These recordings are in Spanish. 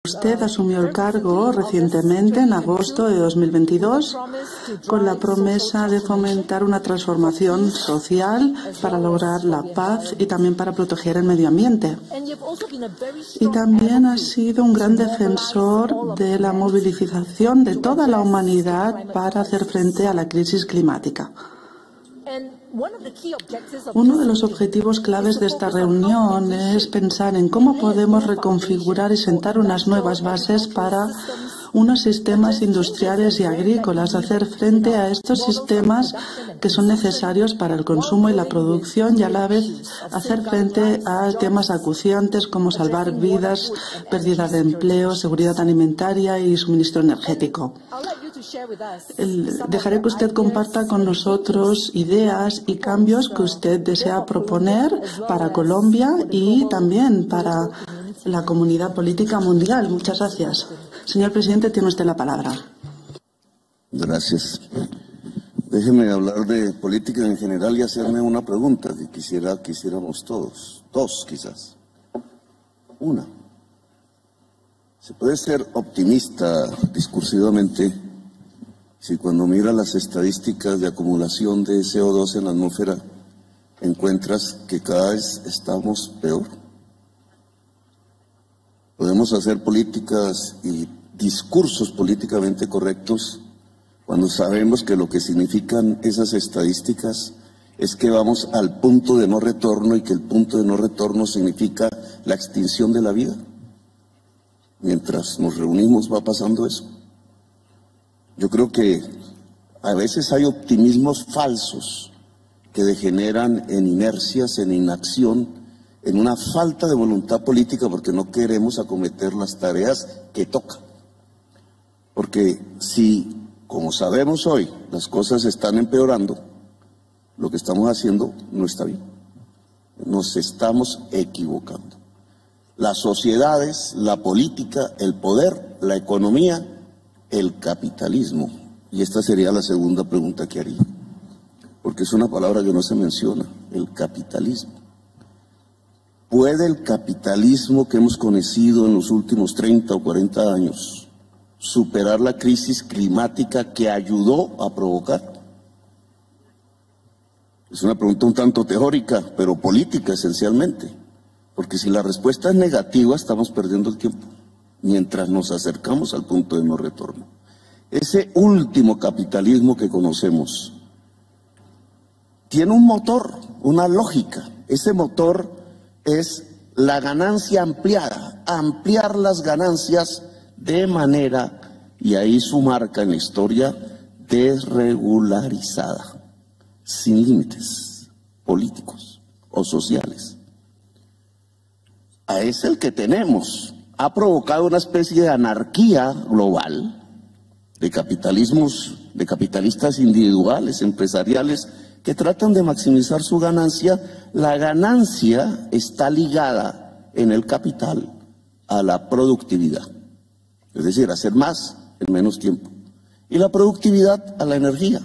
Usted asumió el cargo recientemente, en agosto de 2022, con la promesa de fomentar una transformación social para lograr la paz y también para proteger el medio ambiente. Y también ha sido un gran defensor de la movilización de toda la humanidad para hacer frente a la crisis climática. Uno de los objetivos claves de esta reunión es pensar en cómo podemos reconfigurar y sentar unas nuevas bases para unos sistemas industriales y agrícolas, hacer frente a estos sistemas que son necesarios para el consumo y la producción y a la vez hacer frente a temas acuciantes como salvar vidas, pérdida de empleo, seguridad alimentaria y suministro energético. Dejaré que usted comparta con nosotros ideas y cambios que usted desea proponer para Colombia y también para la comunidad política mundial. Muchas gracias. Señor presidente, tiene usted la palabra. Gracias. Déjeme hablar de política en general y hacerme una pregunta que quisiéramos todos. Dos, quizás. Una. Se puede ser optimista discursivamente si cuando mira las estadísticas de acumulación de CO2 en la atmósfera encuentras que cada vez estamos peor. Podemos hacer políticas y discursos políticamente correctos cuando sabemos que lo que significan esas estadísticas es que vamos al punto de no retorno y que el punto de no retorno significa la extinción de la vida. Mientras nos reunimos va pasando eso. Yo creo que a veces hay optimismos falsos que degeneran en inercias, en inacción, en una falta de voluntad política porque no queremos acometer las tareas que tocan. Porque si, como sabemos hoy, las cosas están empeorando, lo que estamos haciendo no está bien. Nos estamos equivocando. Las sociedades, la política, el poder, la economía, el capitalismo. Y esta sería la segunda pregunta que haría, porque es una palabra que no se menciona, el capitalismo. ¿Puede el capitalismo que hemos conocido en los últimos 30 o 40 años superar la crisis climática que ayudó a provocar? Es una pregunta un tanto teórica, pero política esencialmente, porque si la respuesta es negativa estamos perdiendo el tiempo mientras nos acercamos al punto de no retorno. Ese último capitalismo que conocemos tiene un motor, una lógica. Ese motor es la ganancia ampliada, ampliar las ganancias de manera, y ahí su marca en la historia, desregularizada, sin límites políticos o sociales. Es el que tenemos. Ha provocado una especie de anarquía global, de capitalismos, de capitalistas individuales, empresariales, que tratan de maximizar su ganancia. La ganancia está ligada en el capital a la productividad, es decir, hacer más en menos tiempo, y la productividad a la energía.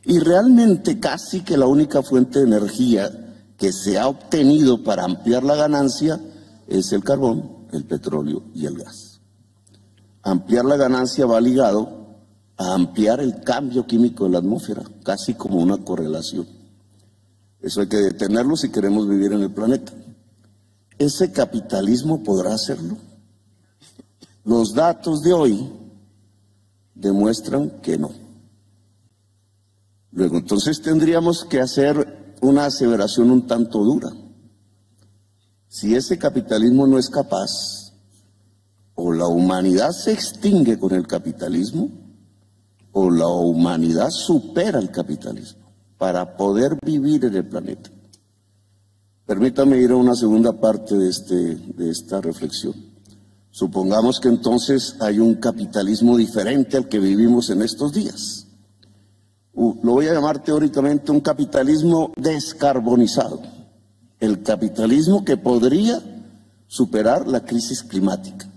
Y realmente casi que la única fuente de energía que se ha obtenido para ampliar la ganancia es el carbón, el petróleo y el gas. Ampliar la ganancia va ligado a ampliar el cambio químico de la atmósfera, casi como una correlación. Eso hay que detenerlo si queremos vivir en el planeta. ¿Ese capitalismo podrá hacerlo? Los datos de hoy demuestran que no. Luego, entonces tendríamos que hacer una aseveración un tanto dura. Si ese capitalismo no es capaz, o la humanidad se extingue con el capitalismo, o la humanidad supera el capitalismo para poder vivir en el planeta. Permítame ir a una segunda parte de esta reflexión. Supongamos que entonces hay un capitalismo diferente al que vivimos en estos días. Lo voy a llamar teóricamente un capitalismo descarbonizado. El capitalismo que podría superar la crisis climática.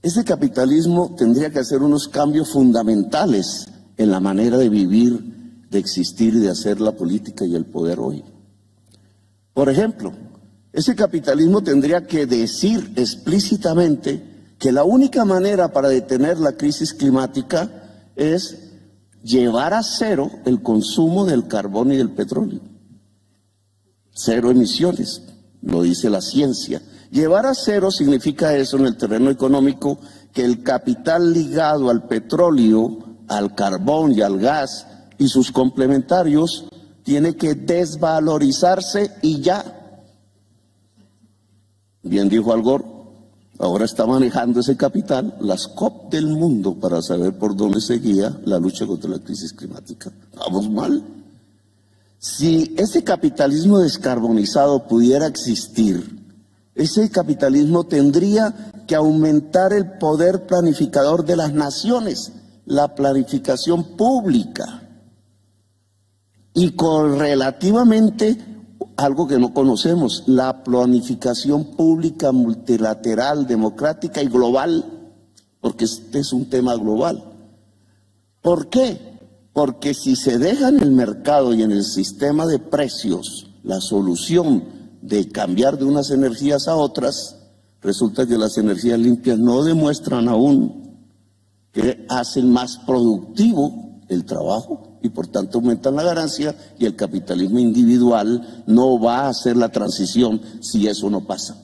Ese capitalismo tendría que hacer unos cambios fundamentales en la manera de vivir, de existir y de hacer la política y el poder hoy. Por ejemplo, ese capitalismo tendría que decir explícitamente que la única manera para detener la crisis climática es llevar a cero el consumo del carbón y del petróleo. Cero emisiones, lo dice la ciencia. Llevar a cero significa eso en el terreno económico, que el capital ligado al petróleo, al carbón y al gas y sus complementarios tiene que desvalorizarse y ya. Bien dijo Al Gore, ahora está manejando ese capital las COP del mundo para saber por dónde se guía la lucha contra la crisis climática. Vamos mal. Si ese capitalismo descarbonizado pudiera existir, ese capitalismo tendría que aumentar el poder planificador de las naciones, la planificación pública. Y correlativamente, algo que no conocemos, la planificación pública multilateral, democrática y global, porque este es un tema global. ¿Por qué? Porque si se deja en el mercado y en el sistema de precios la solución de cambiar de unas energías a otras, resulta que las energías limpias no demuestran aún que hacen más productivo el trabajo y por tanto aumentan la ganancia, y el capitalismo individual no va a hacer la transición si eso no pasa.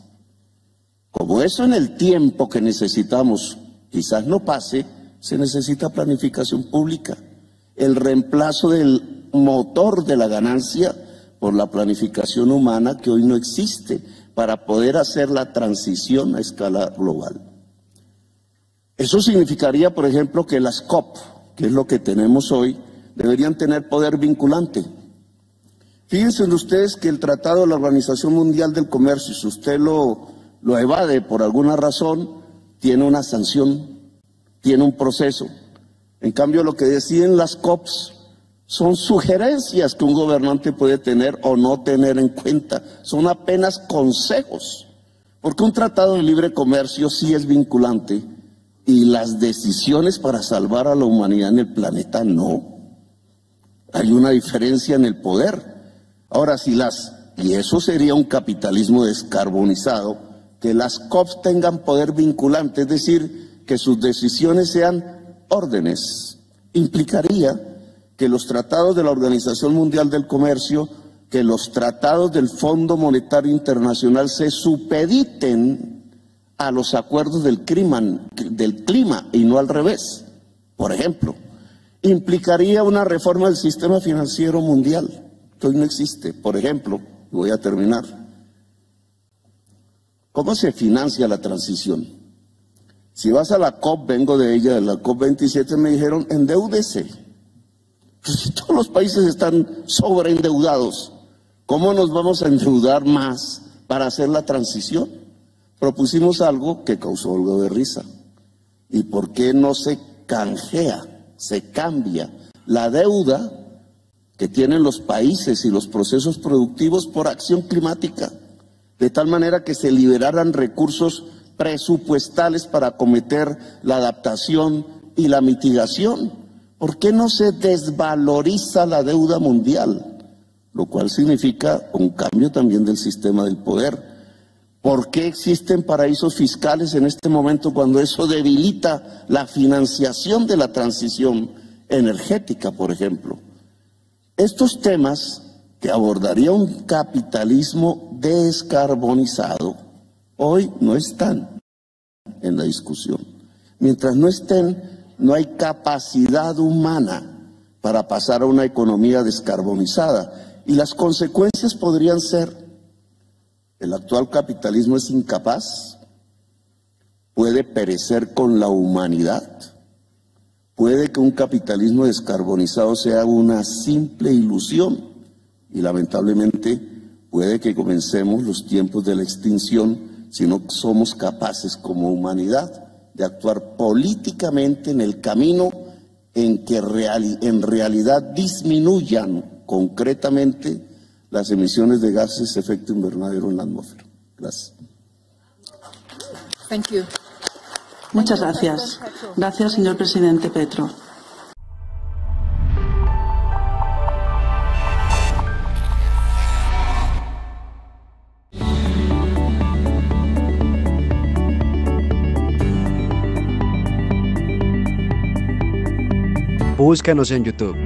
Como eso en el tiempo que necesitamos quizás no pase, se necesita planificación pública. El reemplazo del motor de la ganancia por la planificación humana, que hoy no existe, para poder hacer la transición a escala global. Eso significaría, por ejemplo, que las COP, que es lo que tenemos hoy, deberían tener poder vinculante. Fíjense ustedes que el Tratado de la Organización Mundial del Comercio, si usted lo evade por alguna razón, tiene una sanción, tiene un proceso. En cambio, lo que deciden las COPs son sugerencias que un gobernante puede tener o no tener en cuenta, son apenas consejos, porque un tratado de libre comercio sí es vinculante y las decisiones para salvar a la humanidad en el planeta no. Hay una diferencia en el poder. Ahora, y eso sería un capitalismo descarbonizado, que las COP tengan poder vinculante, es decir, que sus decisiones sean órdenes, implicaría que los tratados de la Organización Mundial del Comercio, que los tratados del Fondo Monetario Internacional se supediten a los acuerdos del clima y no al revés. Por ejemplo, implicaría una reforma del sistema financiero mundial, que hoy no existe. Por ejemplo, voy a terminar. ¿Cómo se financia la transición? Si vas a la COP, vengo de ella, de la COP 27, me dijeron, endeúdese. Pues si todos los países están sobreendeudados, ¿cómo nos vamos a endeudar más para hacer la transición? Propusimos algo que causó algo de risa. ¿Y por qué no se canjea, se cambia la deuda que tienen los países y los procesos productivos por acción climática? De tal manera que se liberaran recursos presupuestales para acometer la adaptación y la mitigación. ¿Por qué no se desvaloriza la deuda mundial? Lo cual significa un cambio también del sistema del poder. ¿Por qué existen paraísos fiscales en este momento cuando eso debilita la financiación de la transición energética, por ejemplo? Estos temas que abordaría un capitalismo descarbonizado hoy no están en la discusión. Mientras no estén, no hay capacidad humana para pasar a una economía descarbonizada. Y las consecuencias podrían ser: el actual capitalismo es incapaz, puede perecer con la humanidad, puede que un capitalismo descarbonizado sea una simple ilusión y lamentablemente puede que comencemos los tiempos de la extinción si no somos capaces como humanidad de actuar políticamente en el camino en que en realidad disminuyan concretamente las emisiones de gases de efecto invernadero en la atmósfera. Gracias. Thank you. Muchas gracias. Gracias, señor presidente Petro. Búscanos en YouTube.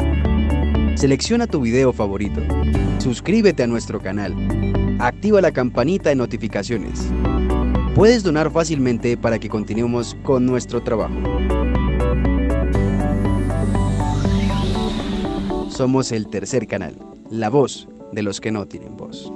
Selecciona tu video favorito. Suscríbete a nuestro canal. Activa la campanita de notificaciones. Puedes donar fácilmente para que continuemos con nuestro trabajo. Somos el tercer canal, la voz de los que no tienen voz.